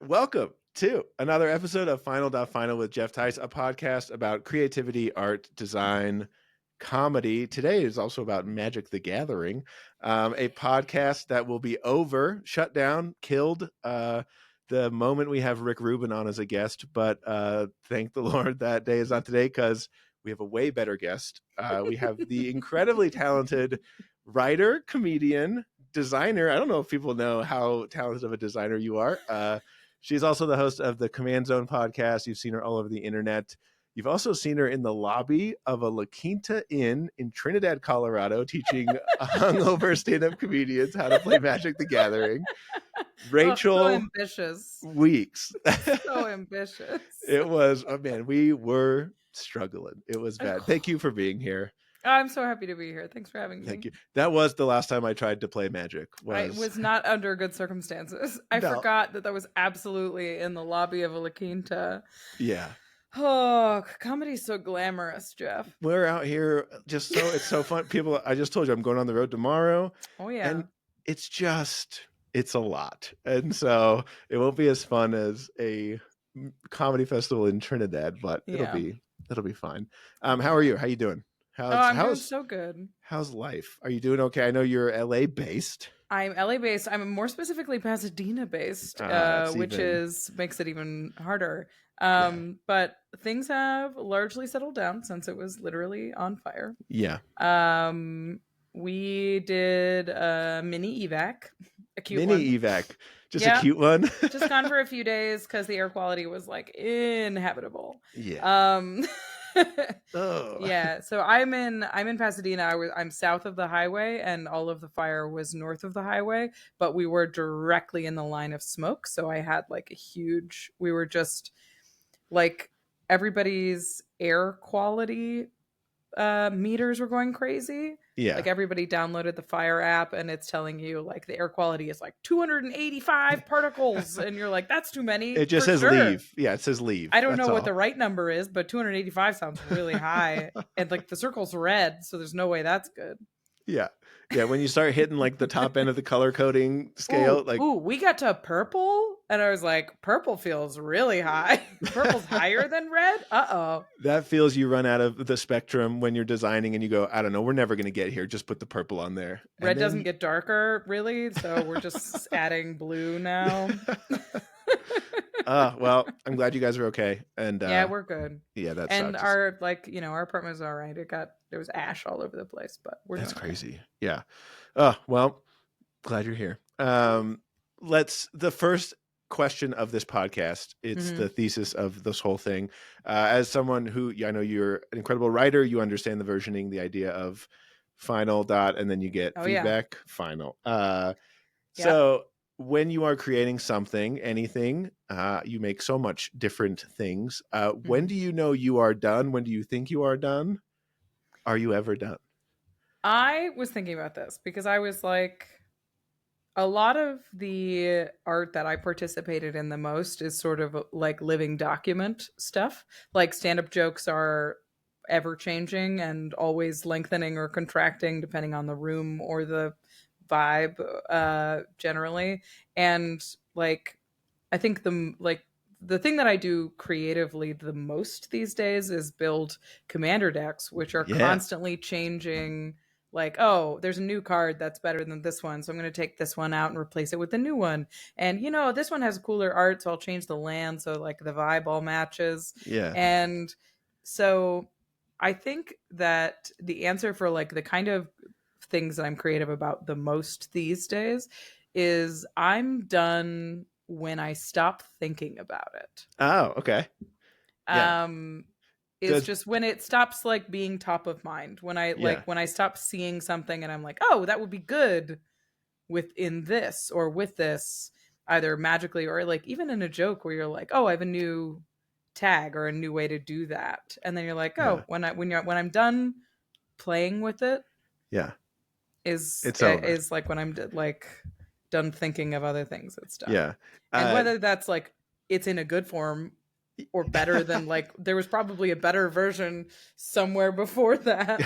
Welcome to another episode of Final.Final with Geoff Tice, a podcast about creativity, art, design, comedy. Today is also about Magic the Gathering, a podcast that will be shut down, killed the moment we have Rick Rubin on as a guest. But thank the Lord that day is not today, because we have a way better guest. We have the incredibly talented writer, comedian, designer. I don't know if people know how talented of a designer you are. She's also the host of the Command Zone podcast. You've seen her all over the internet. You've also seen her in the lobby of a La Quinta Inn in Trinidad, Colorado, teaching hungover stand-up comedians how to play Magic the Gathering. Rachel so ambitious. Weeks. So ambitious. It was, oh man, we were struggling. It was bad. Thank you for being here. I'm so happy to be here. Thanks for having me. Thank you. That was the last time I tried to play Magic. I was not under good circumstances. I forgot that was absolutely in the lobby of a La Quinta. Yeah. Oh, comedy's so glamorous, Geoff. We're out here it's so fun. People, I just told you I'm going on the road tomorrow. Oh yeah. And it's a lot. And so it won't be as fun as a comedy festival in Trinidad, but it'll be fine. How are you? How you doing? I'm doing so good. How's life? Are you doing okay? I know you're LA based. I'm LA based. I'm more specifically Pasadena based, which makes it even harder. But things have largely settled down since it was literally on fire. Yeah. We did a mini evac, a cute evac. Just a cute one. Just gone for a few days because the air quality was like inhabitable. Yeah. Yeah, so I'm in Pasadena. I'm south of the highway, and all of the fire was north of the highway, but we were directly in the line of smoke. So I had like we were just like, everybody's air quality meters were going crazy. Yeah, like everybody downloaded the fire app, and it's telling you like the air quality is like 285 particles, and you're like, that's too many. It just says leave. Yeah, it says leave. I don't know what the right number is, but 285 sounds really high, and like the circle's red, so there's no way that's good. Yeah, when you start hitting like the top end of the color coding scale, we got to purple, and I was like, purple feels really high. Purple's higher than red. That feels you run out of the spectrum when you're designing, and you go, I don't know, we're never going to get here. Just put the purple on there. Red doesn't get darker, really, so we're just adding blue now. Well, I'm glad you guys are okay. And yeah, we're good. Yeah, that's our apartment was all right. There was ash all over the place, but that's crazy. Yeah. Well, glad you're here. The first question of this podcast, it's the thesis of this whole thing. As someone who, I know you're an incredible writer, you understand the versioning, the idea of final dot, and then you get feedback, final. So when you are creating something, anything, you make so much different things. When do you know you are done? When do you think you are done? Are you ever done? I was thinking about this because I was like, a lot of the art that I participated in the most is sort of like living document stuff. Like stand-up jokes are ever changing and always lengthening or contracting depending on the room or the vibe, generally. And like, I think the thing that I do creatively the most these days is build commander decks, which are constantly changing. Like, oh, there's a new card that's better than this one, so I'm going to take this one out and replace it with the new one. And, this one has cooler art, so I'll change the land so, like, the vibe all matches. Yeah. And so I think that the answer for, like, the kind of things that I'm creative about the most these days is I'm done when I stop thinking about it. Oh, okay. Yeah. It's just when it stops like being top of mind, when I stop seeing something and I'm like, oh, that would be good within this or with this, either magically or like even in a joke where you're like, oh, I have a new tag or a new way to do that. And then you're like, oh, when I'm done playing with it, is like when I'm like done thinking of other things and stuff. Yeah. And whether that's like it's in a good form or better than like there was probably a better version somewhere before that.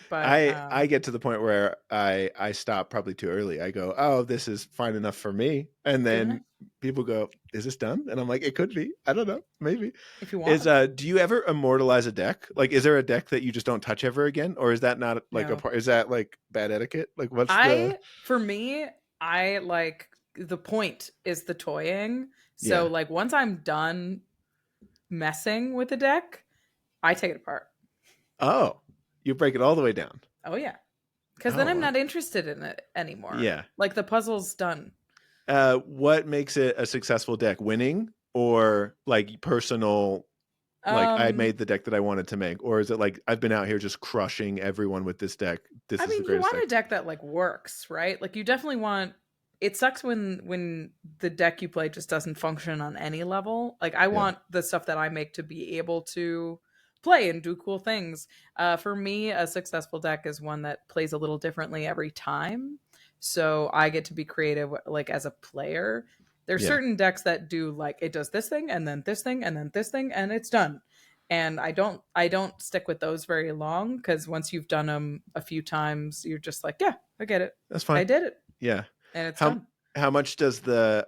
But I get to the point where I stop probably too early. I go, oh, this is fine enough for me. And then people go, "Is this done?" And I'm like, "It could be. I don't know. Maybe." If you want. Do you ever immortalize a deck? Like, is there a deck that you just don't touch ever again, or is that not like a No. part? Is that like bad etiquette? Like, what's the? For me, I like the point is the toying. So Yeah. like once I'm done messing with the deck, I take it apart. Oh, you break it all the way down. Oh yeah. Because then I'm Oh, not interested in it anymore. yeah. Like the puzzle's done. What makes it a successful deck? Winning or like personal? Like I Um, made the deck that I wanted to make, or is it like I've been out here just crushing everyone with this deck? This I is the mean, you greatest want deck. a deck that like works, right? Like you definitely want. It sucks when the deck you play just doesn't function on any level. Like I Yeah, want the stuff that I make to be able to play and do cool things. For me, a successful deck is one that plays a little differently every time. So I get to be creative, like as a player. There's yeah. certain decks that do like it does this thing and then this thing and then this thing and it's done, and I don't stick with those very long because once you've done them a few times, you're just like, yeah, I get it, That's I fine. did it, Yeah. and it's How done. how much does the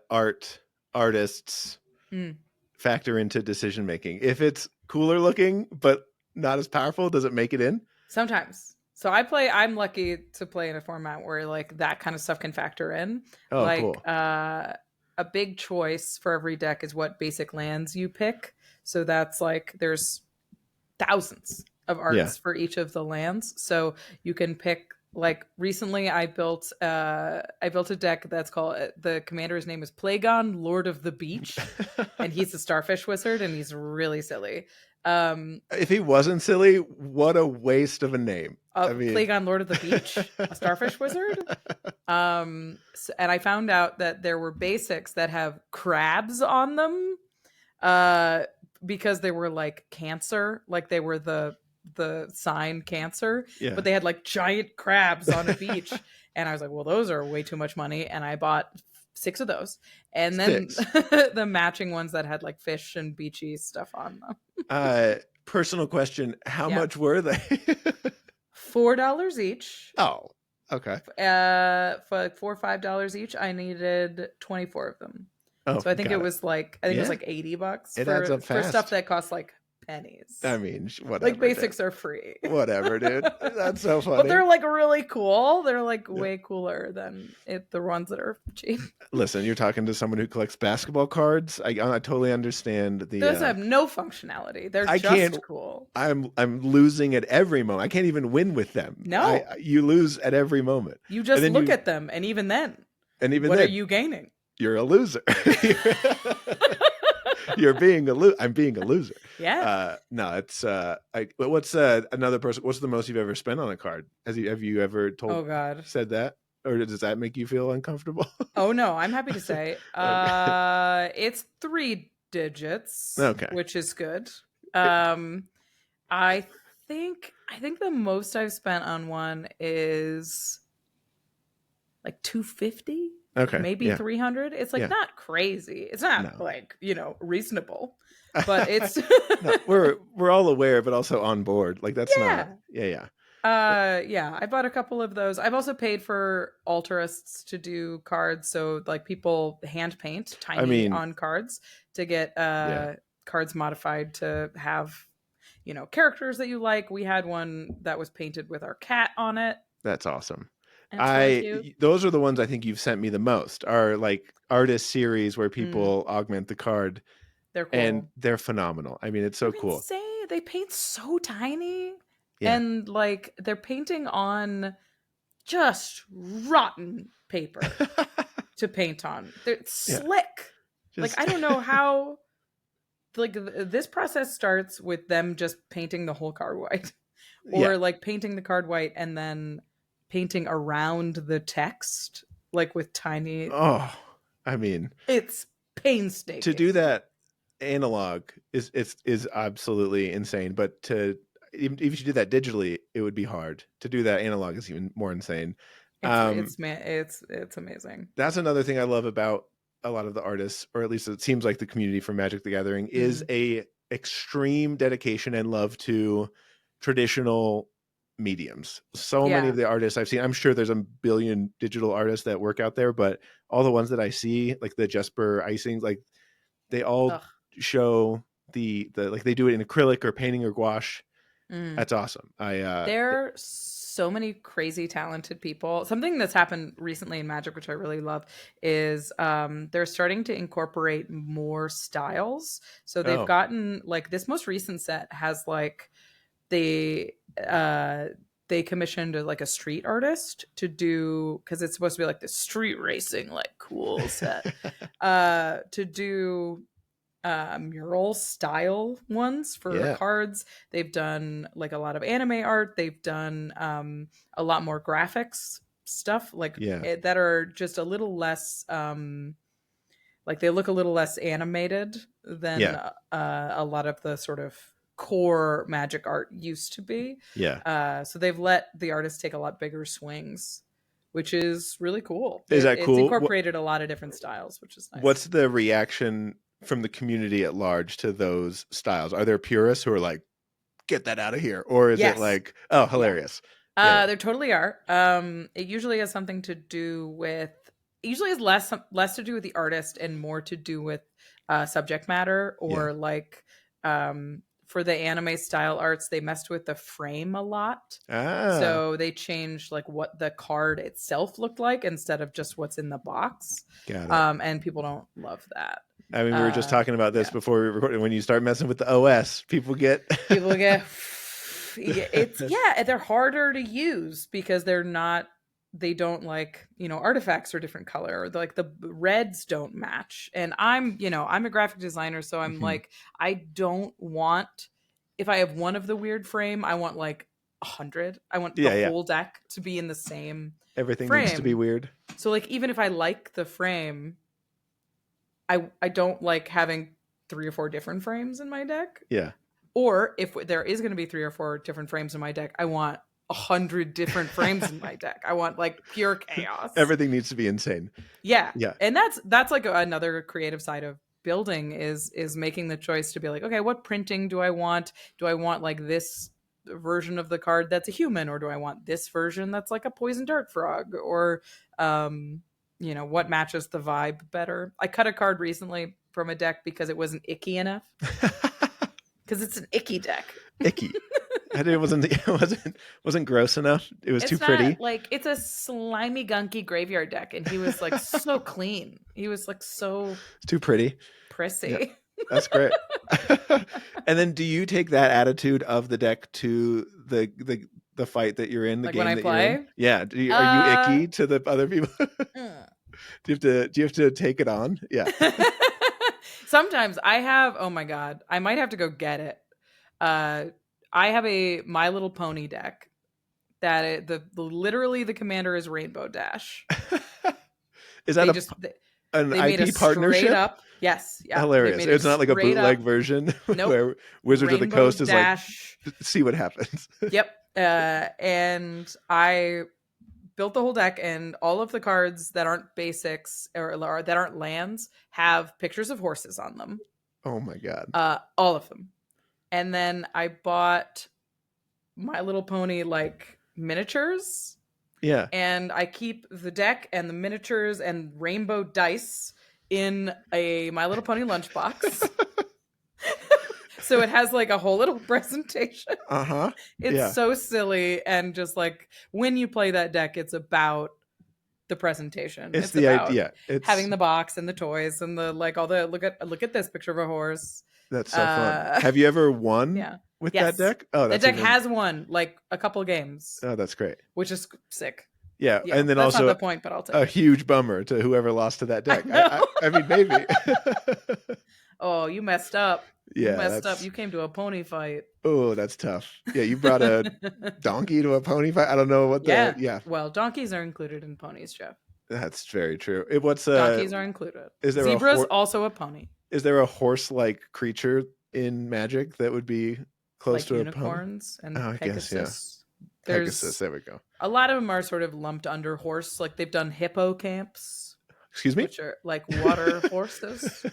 artists Mm. factor into decision making? If it's cooler looking but not as powerful, does it make it in? Sometimes. So I'm lucky to play in a format where like that kind of stuff can factor in. Oh, Like cool. a big choice for every deck is what basic lands you pick. So that's like there's thousands of Yeah. arts for each of the lands. So you can pick like recently I built a deck that's called the commander's name is Plagon, Lord of the Beach, and he's a starfish wizard and he's really silly. If he wasn't silly, what a waste of a name. I mean, Plagon, Lord of the Beach, a starfish wizard. And I found out that there were basics that have crabs on them, uh, because they were like Cancer, like they were the sign Cancer, yeah. but they had like giant crabs on a beach, and I was like, well, those are way too much money, and I bought 6 of those, and then 6. the matching ones that had like fish and beachy stuff on them. Personal question, how Yeah, much were they? $4 each. Oh, okay. For like $4 or $5 each, I needed 24 of them. Oh, So I think it got it. was like I think it was Yeah, like $80 it adds up for stuff fast. that costs like pennies. I mean, Like whatever, dude. basics are free. Whatever, dude. That's so But funny. they're like really cool. They're like Yeah. way cooler than the ones that are cheap. Listen, you're talking to someone who collects basketball cards. I totally understand the. Those have no functionality. They're I can't. just cool. I'm losing at every moment. I can't even win with them. No. You lose at every moment. You And just then look at them, and even then, what are then you gaining? you're a loser. You're being I'm being a loser. Yeah. No, it's what's another person? What's the most you've ever spent on a card? Have you ever Oh God. said that, or does that make you feel uncomfortable? Oh no, I'm happy to say. Okay. It's 3 digits, Okay. which is good. Um I think the most I've spent on one is like 250, Okay. maybe Yeah. 300. It's like Yeah. not crazy. It's not No. like, reasonable, but it's No, we're all aware, but also on board. Like that's not. yeah. Yeah. Yeah, I bought a couple of those. I've also paid for altarists to do cards, so like people hand paint I tiny mean, on cards to get yeah. cards modified to have characters that you like. We had one that was painted with our cat on it, That's awesome. and it's really cute. Those are the ones I think you've sent me the most. Are like artist series where Mm, people augment the card, they're and cool. they're phenomenal. I mean, it's so They're cool. insane. They paint so tiny, Yeah. and like they're painting on just rotten paper to paint on. They're Yeah. slick. Like I don't know how. Like this process starts with them just painting the whole card white, or Yeah. like painting the card white and then painting around the text, like with tiny. Oh, I mean, It's painstaking to do that analog is absolutely insane. But even if you did that digitally, it would be hard. To do that analog is even more insane. It's amazing. That's another thing I love about a lot of the artists, or at least it seems like the community for Magic the Gathering, is a extreme dedication and love to traditional mediums. So many Yeah. of the artists I've seen, I'm sure there's a billion digital artists that work out there, but all the ones that I see, like the Jesper icings, like they all Ugh. show the like they do it in acrylic or painting or gouache. Mm. That's awesome. There are so many crazy talented people. Something that's happened recently in Magic, which I really love, is they're starting to incorporate more styles. So they've Oh, gotten like this most recent set has like they uh they commissioned like a street artist to do, because it's supposed to be like the street racing like cool set, to do mural style ones for yeah, cards. They've done like a lot of anime art. They've done a lot more graphics stuff, like yeah, that are just a little less like they look a little less animated than yeah, a lot of the sort of core magic art used to be. yeah. So they've let the artists take a lot bigger swings, which is really cool. Is that It's cool? incorporated a lot of different styles, which is nice. What's the reaction from the community at large to those styles? Are there purists who are like, get that out of here? Or is it Yes. like, oh, Yeah. hilarious? Yeah, There totally are. It usually has something to do with. It usually has less to do with the artist and more to do with subject matter, yeah. or like for the anime style arts, they messed with the frame a lot. Ah, So they changed like what the card itself looked like instead of just what's in the box. got it. And people don't love that. I mean, we were just talking about this Yeah. before we recorded. When you start messing with the OS, people get People get they're harder to use because they don't like, artifacts are different color, or like the reds don't match. And I'm a graphic designer, so I'm Mhm. like, I don't want, if I have one of the weird frame, I want like 100. I want the Yeah, yeah. whole deck to be in the same Everything needs to be frame. weird. So like even if I like the frame, I don't like having 3 or 4 different frames in my deck. Yeah. Or if there is going to be 3 or 4 different frames in my deck, I want 100 different frames in my deck. I want like pure chaos. Everything needs to be insane. Yeah. Yeah. And that's like another creative side of building is making the choice to be like, okay, what printing do I want? Do I want like this version of the card that's a human, or do I want this version that's like a poison dart frog? Or what matches the vibe better? I cut a card recently from a deck because it wasn't icky enough. Because it's an icky deck. Icky. It wasn't gross enough. It was too pretty. Like, it's a slimy, gunky graveyard deck, and he was like so clean. He was like so It's too pretty. prissy. Yeah, that's great. And then, do you take that attitude of the deck to the fight that you're in, the Like game when I that you're in? play? Yeah. Are you icky to the other people? Mm. Do you have to take it on? Yeah. Sometimes I have. Oh my god, I might have to go get it. I have a My Little Pony deck that literally the commander is Rainbow Dash. Is that an they made IP a partnership? straight up. Yes, yeah. Hilarious. It's not like a bootleg version where Wizards of the Coast is Dash. like, see what happens. Yep. And I built the whole deck, and all of the cards that aren't basics or that aren't lands have pictures of horses on them. Oh my god. All of them. And then I bought My Little Pony like miniatures. Yeah. And I keep the deck and the miniatures and rainbow dice in a My Little Pony lunchbox. So it has like a whole little presentation. Uh-huh. It's so silly, and just like when you play that deck, it's about the presentation. It's the idea. It's having the box and the toys and the like all the look at this picture of a horse. That's so fun. Have you ever won with that deck? Oh, that deck has won like a couple games. Oh, that's great. Which is sick. Yeah, and then that's also not the point, but I'll take a huge bummer to whoever lost to that deck. I mean, maybe. Oh, you messed up. Yeah, you messed up. You came to a pony fight. Oh, that's tough. Yeah, you brought a donkey to a pony fight. I don't know what the Well, donkeys are included in ponies, Geoff. That's very true. Donkeys are included. Is there Zebra's also a pony? Is there a horse-like creature in Magic that would be close to unicorns a pony? And Pegasus? I guess, yeah. Pegasus. There we go. A lot of them are sort of lumped under horse. Like they've done hippo camps. Excuse me? Which are like water horses.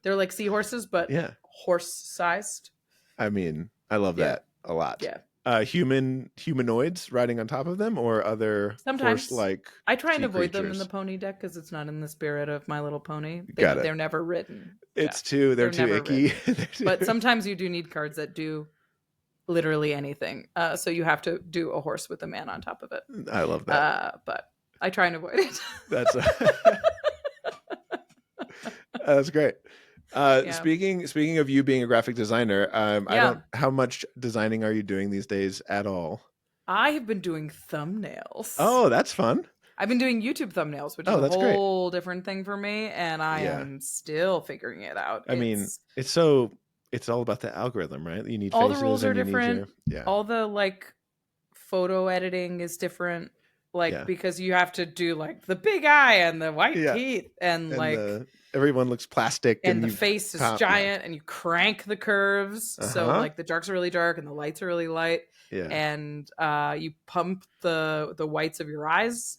They're like seahorses, but horse-sized. I mean, I love that a lot. Yeah. humanoids riding on top of them, or other Sometimes horse-like I try and sea avoid them in the creatures? pony deck because it's not in the spirit of My Little Pony. Got it. They're never written, It's Jeff. too they're They're too never icky. written. They're But too- sometimes you do need cards that do literally anything. So you have to do a horse with a man on top of it. I love that. But I try and avoid it. That's that's great. Yeah. Speaking of you being a graphic designer, I Yeah. don't. How much designing are you doing these days at all? I have been doing thumbnails. Oh, that's fun. I've been doing YouTube thumbnails, which is Oh, a that's great. whole different thing for me, and I Yeah. am still figuring it out. I mean, it's all about the algorithm, right? You need All the faces rules are and you need different. yeah. All the like photo editing is different, like Yeah. because you have to do like the big eye and the white Yeah. teeth and like everyone looks plastic and the you face is pop- giant and you crank the curves so Uh-huh. like the darks are really dark and the lights are really light. Yeah. And you pump the whites of your eyes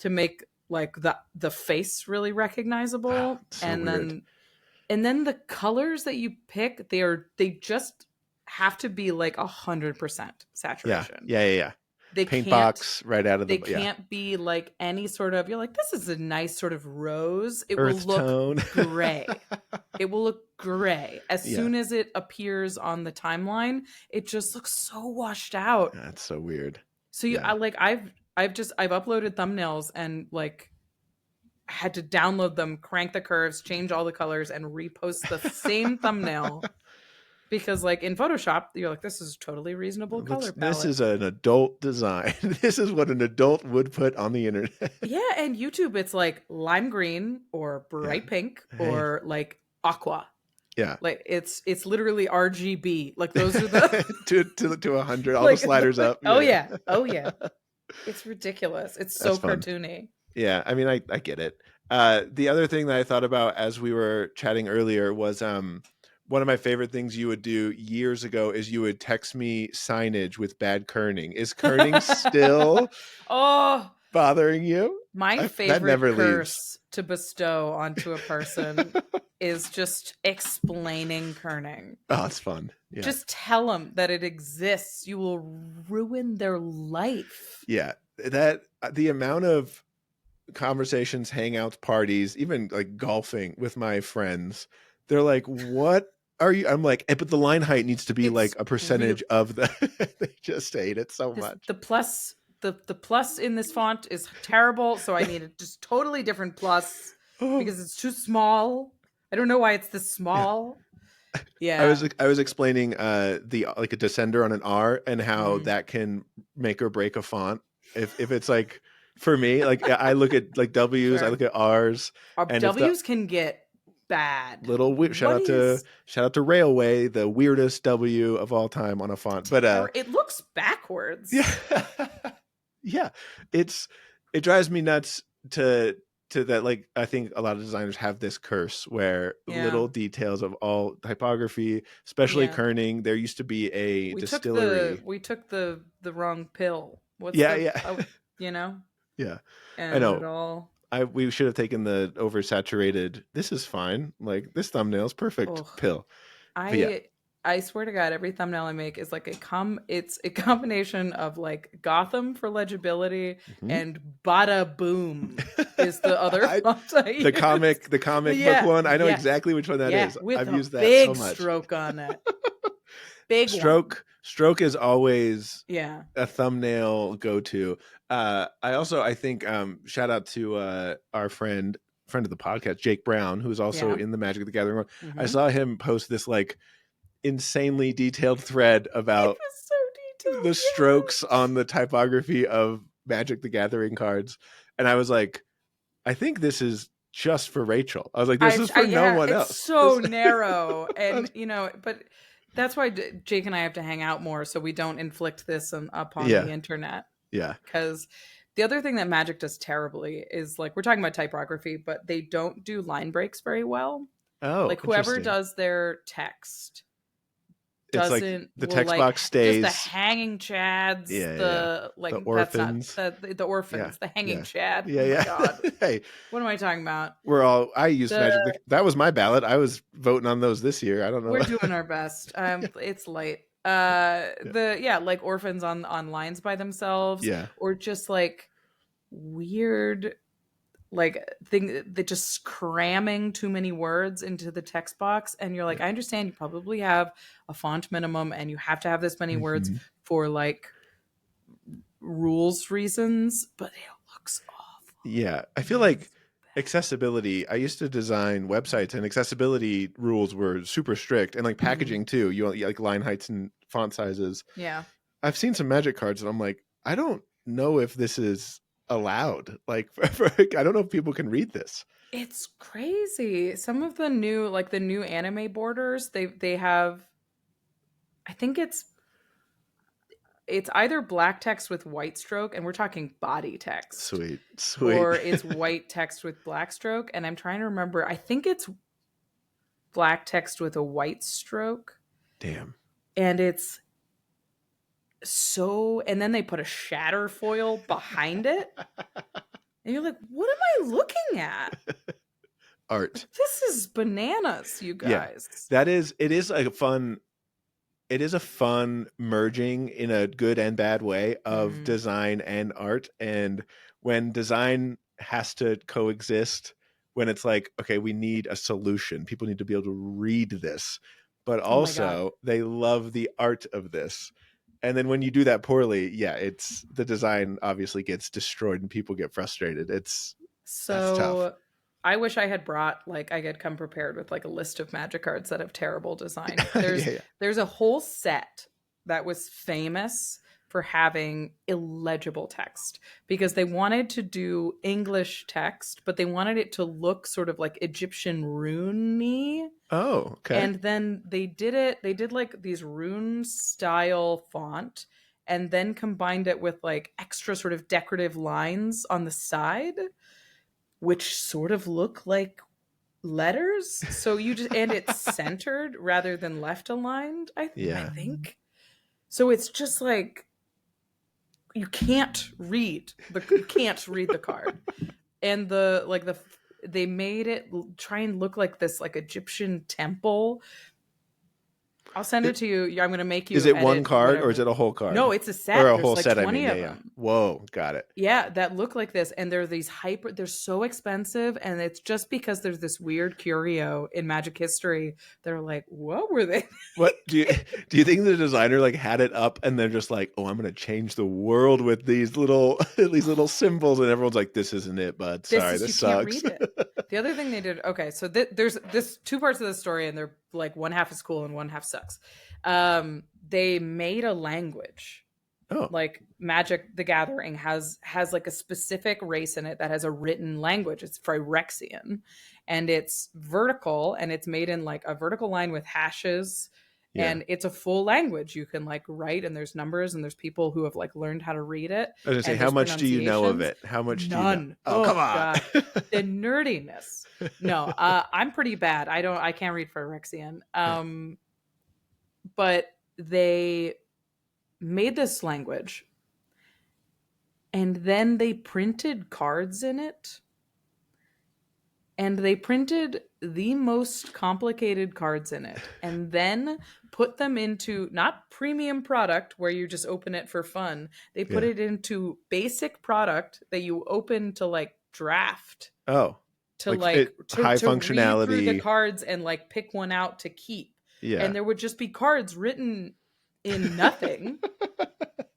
to make like the face really recognizable. So and weird. then the colors that you pick, they just have to be like 100% saturation. Yeah. They Paint can't box right out of they the can't be like any sort of, you're like, this is a nice sort of rose. It earth will look tone. gray. It will look gray. As Yeah. soon as it appears on the timeline, it just looks so washed out. That's so weird. So I've uploaded thumbnails and like had to download them, crank the curves, change all the colors, and repost the same thumbnail. Because like in Photoshop, you're like, this is totally reasonable color palette. This is an adult design. This is what an adult would put on the internet. Yeah, and YouTube, it's like lime green or bright pink or like aqua. Yeah, like it's literally RGB. Like those are the to 100, all like, the sliders up. Oh yeah, it's ridiculous. It's so cartoony. Yeah, I mean, I get it. The other thing that I thought about as we were chatting earlier was one of my favorite things you would do years ago is you would text me signage with bad kerning. Is kerning still bothering you? My favorite curse to bestow onto a person is just explaining kerning. Oh, it's fun. Yeah. Just tell them that it exists. You will ruin their life. Yeah, that the amount of conversations, hangouts, parties, even like golfing with my friends, they're like, what are you? I'm like, but the line height needs to be like a percentage of the they just hate it so much. The plus in this font is terrible, so I need a just totally different plus because it's too small. I don't know why it's this small. Yeah. I was explaining the like a descender on an R and how that can make or break a font. If it's like, for me, like I look at like W's, sure. I look at R's, and W's can get bad. Little shout out to Railway, the weirdest W of all time on a font. But it looks backwards. Yeah. Yeah. It drives me nuts to that. Like, I think a lot of designers have this curse where little details of all typography, especially kerning. There used to be a distillery. We took the wrong pill. You know? Yeah. And I know. We should have taken the oversaturated, this is fine, like this thumbnail's perfect pill. I swear to God, every thumbnail I make is like it's a combination of like Gotham for legibility and Bada Boom is the other font I use. The comic book one. I know exactly which one that is. I've used that so much. Big stroke on it. Big stroke is always a thumbnail go-to. I think shout out to our friend of the podcast, Jake Brown, who's also in the Magic the Gathering world. I saw him post this like insanely detailed thread about the strokes on the typography of Magic the Gathering cards, and I was like, I think this is just for Rachel. I was like, this is for no one else. It's so narrow, and but that's why Jake and I have to hang out more so we don't inflict this upon the internet. Yeah. Because the other thing that Magic does terribly is, like, we're talking about typography, but they don't do line breaks very well. Oh, like whoever does their text doesn't. It's like the text box stays. Just the hanging chads. The orphans. The orphans. The hanging chad. Yeah, yeah. Oh my God. Hey, what am I talking about? I used Magic. That was my ballot. I was voting on those this year. I don't know. We're doing our best. It's late. Yeah. Like orphans on lines by themselves, Yeah. or just like weird like thing that just cramming too many words into the text box, and you're like, Yeah. I understand you probably have a font minimum and you have to have this many words Hmm. for like rules reasons, but it looks awful. Yeah. I feel It like is accessibility, I used to design websites and accessibility rules were super strict, and like bad. Hmm. packaging too. You want like line heights and font sizes. Yeah. I've seen some magic cards and I'm like, I don't know if this is allowed. Like, I don't know if people can read this. It's crazy. Some of the new like the new anime borders, they have, I think it's either black text with white stroke, and we're talking body text, Sweet. Sweet. or it's white text with black stroke. And I'm trying to remember, I think it's black text with a white stroke. Damn. And it's so, and then they put a shatter foil behind it. And you're like, what am I looking at? Art. This is bananas, you Yeah. guys. It is a fun merging in a good and bad way of Mm. design and art. And when design has to coexist, when it's like, okay, we need a solution, people need to be able to read this, but Oh my God. also they love the art of this. And then when you do that poorly, yeah, it's the design obviously gets destroyed and people get frustrated. That's tough. So I wish I had brought like I had come prepared with like a list of magic cards that have terrible design. Yeah, There's yeah. there's a whole set that was famous for having illegible text because they wanted to do English text, but they wanted it to look sort of like Egyptian rune-y. Oh, okay. And then they did like these rune style font and then combined it with like extra sort of decorative lines on the side, which sort of look like letters. So you just, and it's centered rather than left aligned, I Yeah. think. So it's just like you can't read the card. And they made it try and look like this like Egyptian temple. I'll send it to you. I'm going to make Is you it one edit card or is whatever. it a whole card? No, it's a Or set. a There's whole like set, I mean. 20 Yeah, of yeah. them. Whoa, got it. Yeah, that look like this. And they're they're so expensive. And it's just because there's this weird curio in magic history. They're like, what were they? What do you think the designer like had it up and they're just like, oh, I'm gonna change the world with these little these little symbols, and everyone's like, this isn't it, bud. Sorry, You this can't sucks. read it. The other thing they did, okay, so there's this two parts of the story, and they're like one half is cool and one half sucks. They made a language. Oh, Like Magic the Gathering has like a specific race in it that has a written language. It's Phyrexian, and it's vertical, and it's made in like a vertical line with hashes, yeah. and it's a full language you can like write, and there's numbers, and there's people who have like learned how to read it, I was gonna say, and how there's much do you know of pronunciations. it? How much do you know? None. Oh, come Oh on. God, the nerdiness. No, I'm pretty bad. I can't read Phyrexian. Yeah. But they made this language, and then they printed cards in it, and they printed the most complicated cards in it, and then put them into not premium product where you just open it for fun. They put Yeah. it into basic product that you open to like draft, Oh, to like like it, high to read through the functionality. cards and like pick one out to keep. Yeah. And there would just be cards written in nothing,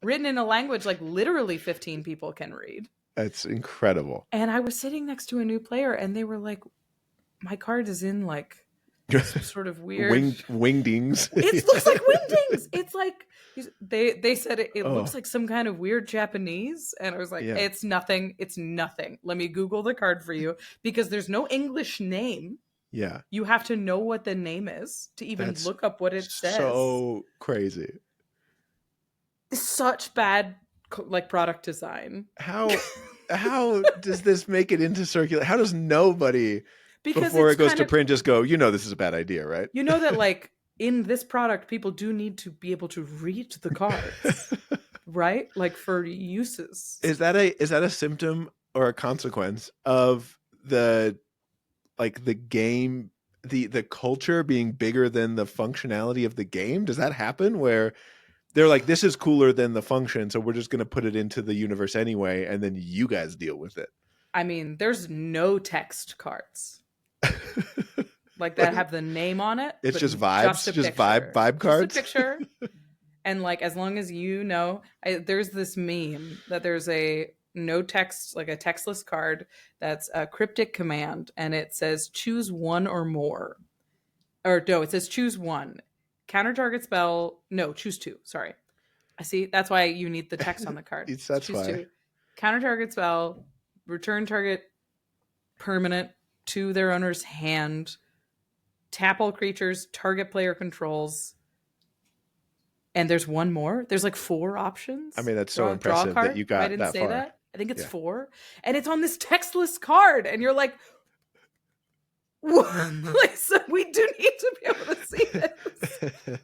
written in a language like literally 15 people can read. That's incredible. And I was sitting next to a new player, and they were like, my card is in like some sort of weird Wingdings. It looks like wingdings. It's like they said it Oh. looks like some kind of weird Japanese, and I was like, Yeah. it's nothing. It's nothing. Let me Google the card for you because there's no English name. Yeah. You have to know what the name is to even That's look up what it says. So crazy. Such bad like product design. How does this make it into circular? How does nobody Because before it's it goes kind to of, print just go, this is a bad idea, right? you know that like in this product, people do need to be able to read the cards, right? Like for uses. Is that a symptom or a consequence of the game the culture being bigger than the functionality of the game? Does that happen where they're like, this is cooler than the function, so we're just going to put it into the universe anyway, and then you guys deal with it? I mean, there's no text cards like that have the name on it, It's but just vibes, just a just picture. vibe Just a cards. picture. And like, as long as you know, there's this meme that there's a no text, like a textless card that's a cryptic command, and it says choose one or more. Or no, it says choose one. Counter target spell. No, choose two. Sorry. I see. That's why you need the text on the card. That's Choose why. two. Counter target spell. Return target permanent to their owner's hand. Tap all creatures. Target player controls. And there's one more. There's like 4 options. I mean, that's so Draw a impressive that card. you If I got didn't that say far. that, I think it's Yeah. 4, and it's on this textless card, and you're like, like, so we do need to be able to see this.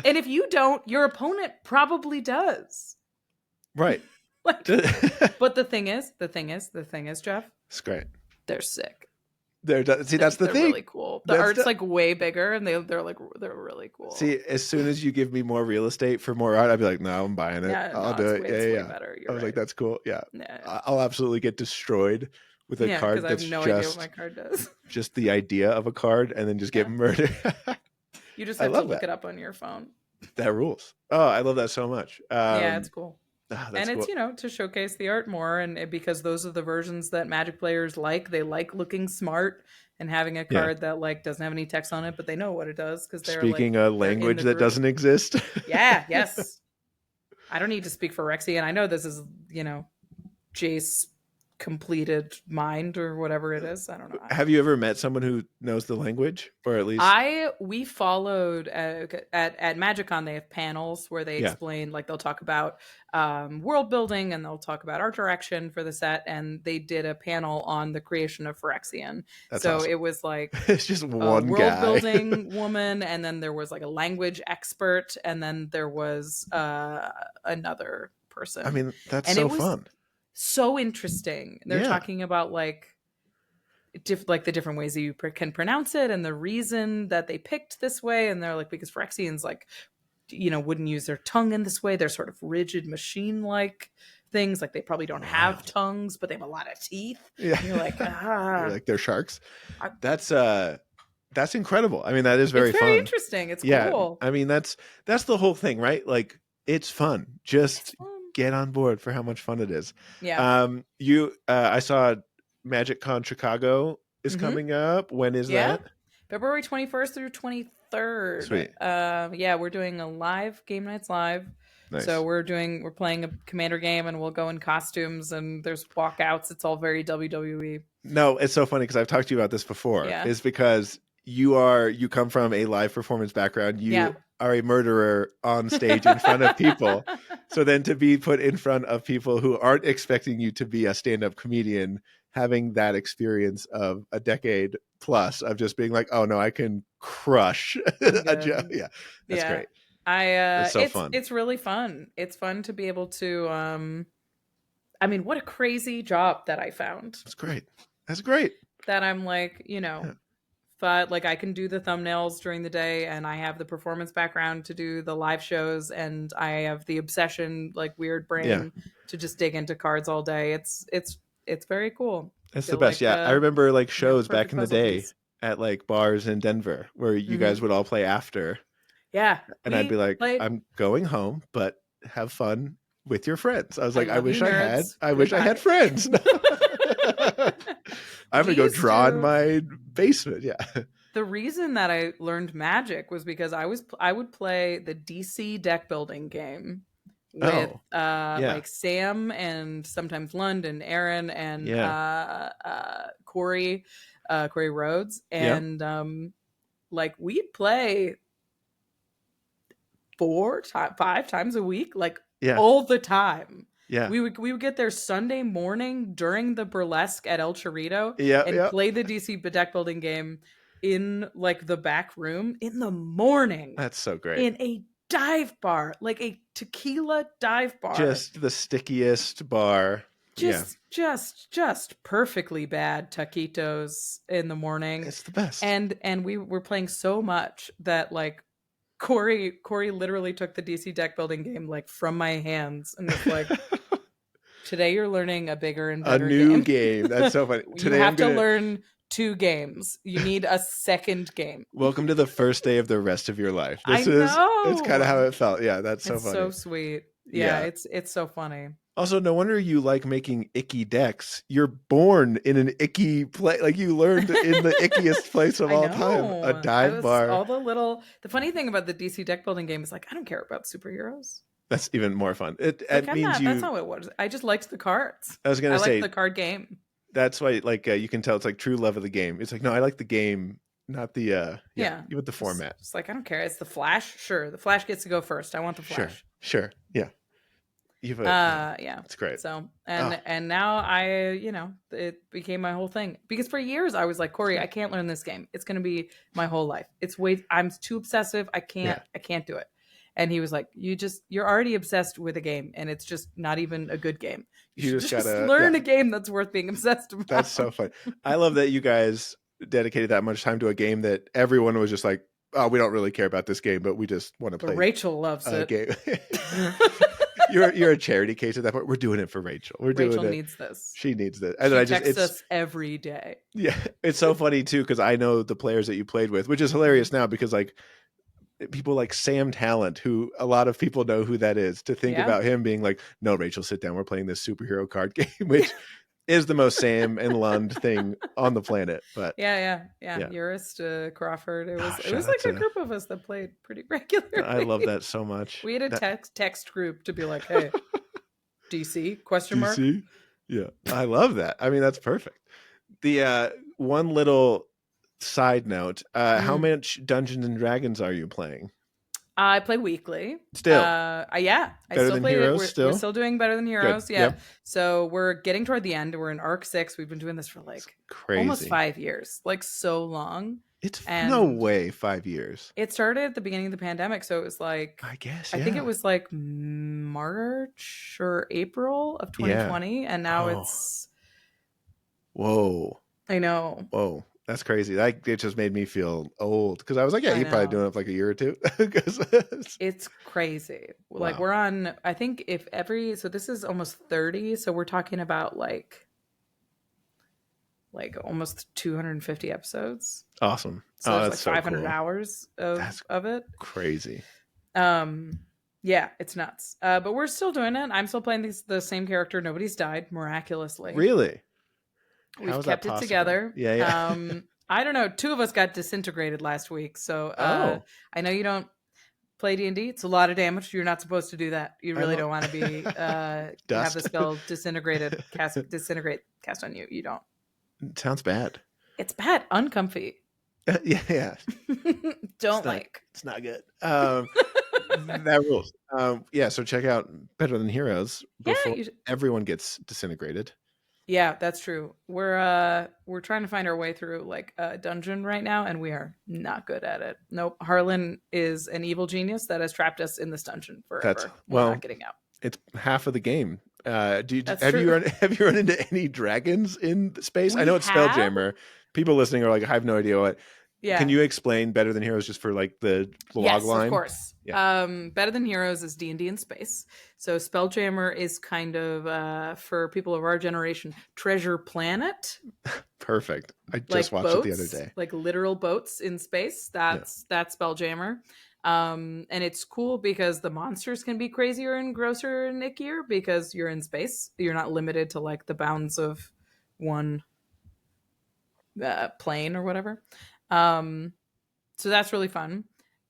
And if you don't, your opponent probably does. Right. Like, but the thing is, Jeff, It's great. they're sick. See, that's the they're thing. Really cool. The art's like way bigger, and they're really cool. See, as soon as you give me more real estate for more art, I'd be like, no, I'm buying it. Yeah, I'll no, do it's it. way Yeah. Better. I was like, that's cool. Yeah. Yeah. I'll absolutely get destroyed with a card because I have no idea what my card does. Just the idea of a card, and then just get murdered. You just have to look it up on your phone. That rules. Oh, I love that so much. Yeah, it's cool. And it's cool. to showcase the art more, and because those are the versions that Magic players like. They like looking smart and having a card that like doesn't have any text on it, but they know what it does because they're speaking a language that doesn't exist. Yes. I don't need to speak for Rexy, and I know this is Jace completed mind or whatever it is. I don't know. Have you ever met someone who knows the language, or at least we followed at MagicCon. They have panels where they explain, like they'll talk about world building and they'll talk about art direction for the set, and they did a panel on the creation of Phyrexian. That's so awesome. It was like it's just one world guy. building woman, and then there was like a language expert, and then there was another person. I mean, that's so fun. So interesting. They're talking about like the different ways that you can pronounce it and the reason that they picked this way, and they're like, because Phyrexians like wouldn't use their tongue in this way. They're sort of rigid machine like things, like they probably don't have tongues, but they have a lot of teeth. And you're like, you're like, they're sharks. That's incredible. I mean, that is very fun. Interesting. It's cool. I mean, that's the whole thing, right? Like, it's fun. Just get on board for how much fun it is. I saw MagicCon Chicago is coming up. When is that? February 21st through 23rd. Sweet. We're doing a live game nights live. Nice. So we're playing a Commander game, and we'll go in costumes, and there's walkouts. It's all very WWE. No, it's so funny because I've talked to you about this before. Is because you come from a live performance background. You are a murderer on stage in front of people. So then to be put in front of people who aren't expecting you to be a stand-up comedian, having that experience of a decade plus of just being like, oh no, I can crush a joke. Yeah, that's great. It's so fun. It's really fun. It's fun to be able to, I mean, what a crazy job that I found. That's great. That's great. That I'm like, but like I can do the thumbnails during the day, and I have the performance background to do the live shows, and I have the obsession, like weird brain to just dig into cards all day. It's very cool. It's the best. Like, I remember like shows back in the day at like bars in Denver where you guys would all play after. Yeah. And I'd be like, I'm going home, but have fun with your friends. I was like, I wish I had friends. I'm going to go draw in my basement. Yeah. The reason that I learned Magic was because I would play the DC deck building game with like Sam and sometimes Lund and Aaron and Corey Rhodes. And like we'd play 5 times a week, like all the time. Yeah, we would get there Sunday morning during the burlesque at El Chorrito and play the DC deck building game in like the back room in the morning. That's so great. In a dive bar, like a tequila dive bar. Just the stickiest bar. Yeah, Just perfectly bad taquitos in the morning. it's the best. And we were playing so much that like Corey literally took the DC deck building game like from my hands and was like, today you're learning a bigger and A better new game. game. That's so funny. You Today I'm have to gonna learn 2 games. You need a second game. welcome to the first day of the rest of your life. I It's kind of how know. it felt. Yeah, that's so It's funny. so sweet. Yeah, Yeah. it's so funny. Also, no wonder you like making icky decks. You're born in an icky place. Like you learned in the ickiest place of I all time, a know. dive bar. The funny thing about the DC deck building game is like I don't care about superheroes. That's even more fun. It Like I'm means not. you. That's not what it was. I just liked the cards. I was I gonna liked say the card game. that's why, like, you can tell it's like true love of the game. It's like, no, I like the game, not the Yeah. with the format. It's like I don't care. It's the Flash. Sure, the Flash gets to go first. I want the Sure, Flash. sure, yeah. You've Yeah. it's great. So Ah. and now I, it became my whole thing because for years I was like, Corey, I can't learn this game. It's gonna be my whole life. I'm too obsessive. I can't do it. And he was like, you're already obsessed with a game and it's just not even a good game. You You should just gotta learn a game that's worth being obsessed about. That's so fun. I love that you guys dedicated that much time to a game that everyone was just like, oh, we don't really care about this game, but we just want to But play Rachel loves a it. game. You're a charity case at that point. We're doing it for Rachel. Rachel needs this. She needs this. And she texts us every day. Yeah, it's so funny too because I know the players that you played with, which is hilarious now because like people like Sam Talent, who a lot of people know who that is, to think about him being like, no, Rachel, sit down. We're playing this superhero card game, which is the most Sam and Lund thing on the planet. But yeah. Eurist, Crawford. It was like a group of us that played pretty regularly. I love that so much. We had a text group to be like, hey, DC question mark. DC? Yeah, I love that. I mean, that's perfect. The one little side note, how much Dungeons and Dragons are you playing? I play weekly. Still? I Better still than play Heroes, it. still? We're still doing better than Heroes. Good. Yeah. Yep. So we're getting toward the end. We're in Arc 6. We've been doing this for like crazy. almost 5 years. Like so long. It's no way 5 years. It started at the beginning of the pandemic. So it was like, I guess, I think it was like March or April of 2020. And now it's. Whoa. I know. Whoa. That's crazy. It just made me feel old because I was like, yeah, you're probably doing it for like a year or two. It's crazy. Wow. Like we're on, I think so this is almost 30. So we're talking about like almost 250 episodes. Awesome. So that's like 500 so cool. hours of it. Crazy. Yeah, it's nuts. But we're still doing it. I'm still playing the same character. Nobody's died miraculously. Really? We've kept it together. Yeah. I don't know. 2 of us got disintegrated last week. So I know you don't play D&D. It's a lot of damage. You're not supposed to do that. You really don't want to be have the spell disintegrate cast on you. You don't. It sounds bad. It's bad. Uncomfy. Yeah. It's not good. That rules. Yeah, so check out Better Than Heroes before everyone gets disintegrated. Yeah, that's true. We're trying to find our way through like a dungeon right now, and we are not good at it. Nope. Harlan is an evil genius that has trapped us in this dungeon forever. We're not getting out. It's half of the game. Have you run into any dragons in space? I know it's Spelljammer. People listening are like, I have no idea what. Yeah. Can you explain Better Than Heroes just for like the log line? Yes, of course. Yeah. Better Than Heroes is D&D in space. So Spelljammer is kind of, for people of our generation, Treasure Planet. Perfect. I just watched it the other day. Like literal boats in space. That's Spelljammer. And it's cool because the monsters can be crazier and grosser and ickier because you're in space. You're not limited to like the bounds of one plane or whatever. So that's really fun.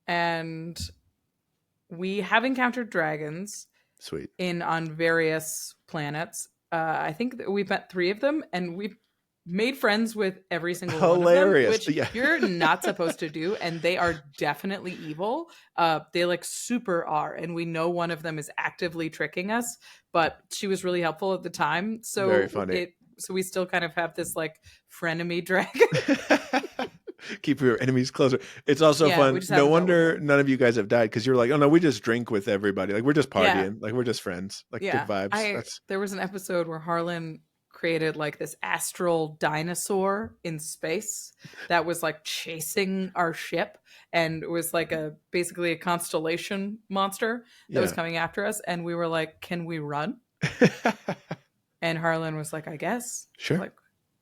And we have encountered dragons. Sweet. On various planets. I think that we've met 3 of them, and we've made friends with every single one of them, which you're not supposed to do, and they are definitely evil. They like super are, and we know one of them is actively tricking us, but she was really helpful at the time. So very funny. So we still kind of have this like frenemy dragon. Keep your enemies closer. It's also Yeah, we fun. just No haven't dealt with wonder it. none of you guys have died because you're like, oh no, we just drink with everybody. Like we're just Yeah, partying. Like we're just friends. Like good yeah. vibes. I That's There was an episode where Harlan created like this astral dinosaur in space that was like chasing our ship, and it was like a basically a constellation monster that was yeah. coming after us, and we were like, "Can we run?" And Harlan was like, "I guess." Sure. Like,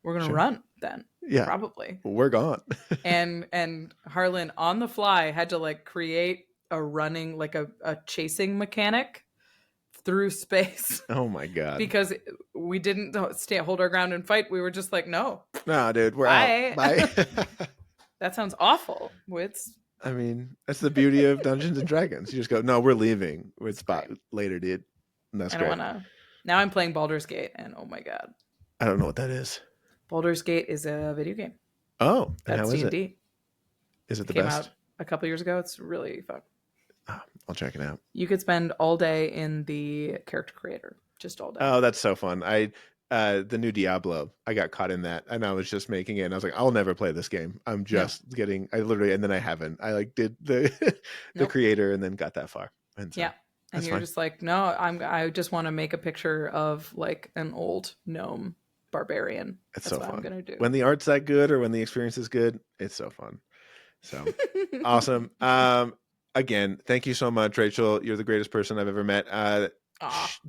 we're going to Sure. run then. Yeah. Probably. We're gone. And Harlan on the fly had to like create a running like a chasing mechanic through space Oh my God. because we didn't stay hold our ground and fight. We were just like, no, Nah, dude, we're out. bye. Bye. That sounds awful. It's I mean, that's the beauty of Dungeons and Dragons. You just go, no, we're leaving. We're spot great. later, dude. And that's I don't great. want to. Now I'm playing Baldur's Gate, and oh my god, I don't know what that is. Baldur's Gate is a video game. Oh, and That's how is it? D&D. Is it the Came best? out a couple years ago. It's really fun. Oh, I'll check it out. You could spend all day in the character creator, just all day. Oh, that's so fun. The new Diablo, I got caught in that and I was just making it and I was like, I'll never play this game. I'm just and then I haven't. I like did the Nope. creator and then got that far. And so, Yeah. And you're fine. just like, no, I just want to make a picture of like an old gnome barbarian. It's That's so what fun. I'm gonna do. When the art's that good or when the experience is good, it's so fun. So awesome. Again, thank you so much, Rachel. You're the greatest person I've ever met.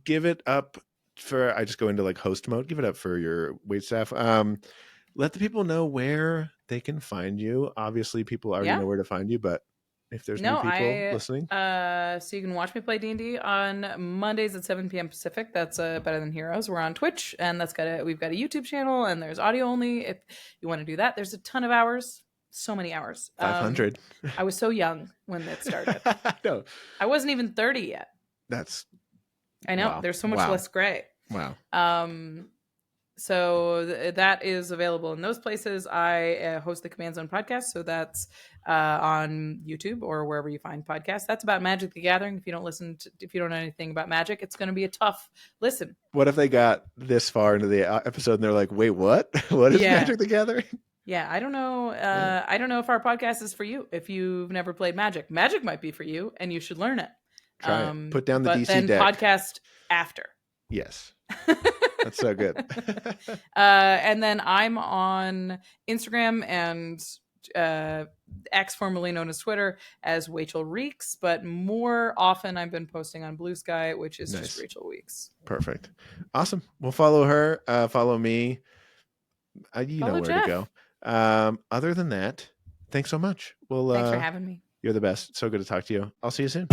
Give it up for, I just go into like host mode. Give it up for your wait staff. Let the people know where they can find you. Obviously, people already know where to find you, but if there's new people listening, so you can watch me play D&D on Mondays at 7 p.m. Pacific. That's Better Than Heroes. We're on Twitch, and we've got a YouTube channel, and there's audio only. If you want to do that, there's a ton of hours. So many hours. 500. I was so young when it started. No, I wasn't even 30 yet. I know. Wow. There's so much less gray. Wow. So that is available in those places. I host the Command Zone podcast, so that's on YouTube or wherever you find podcasts. That's about Magic the Gathering. If you don't know anything about Magic, it's going to be a tough listen. What if they got this far into the episode and they're like, "Wait, what? What is Magic the Gathering?" Yeah, I don't know. I don't know if our podcast is for you. If you've never played Magic, Magic might be for you, and you should learn it. Try it. Put down the DC then deck. Podcast after. Yes. That's so good. And then I'm on Instagram and X, formerly known as Twitter, as Rachel Reeks, but more often I've been posting on Blue Sky, which is just Rachel Weeks. Perfect. Awesome. We'll follow her. Follow me. You know where Jeff. to go. Other than that, thanks so much. Thanks for having me. You're the best. So good to talk to you. I'll see you soon.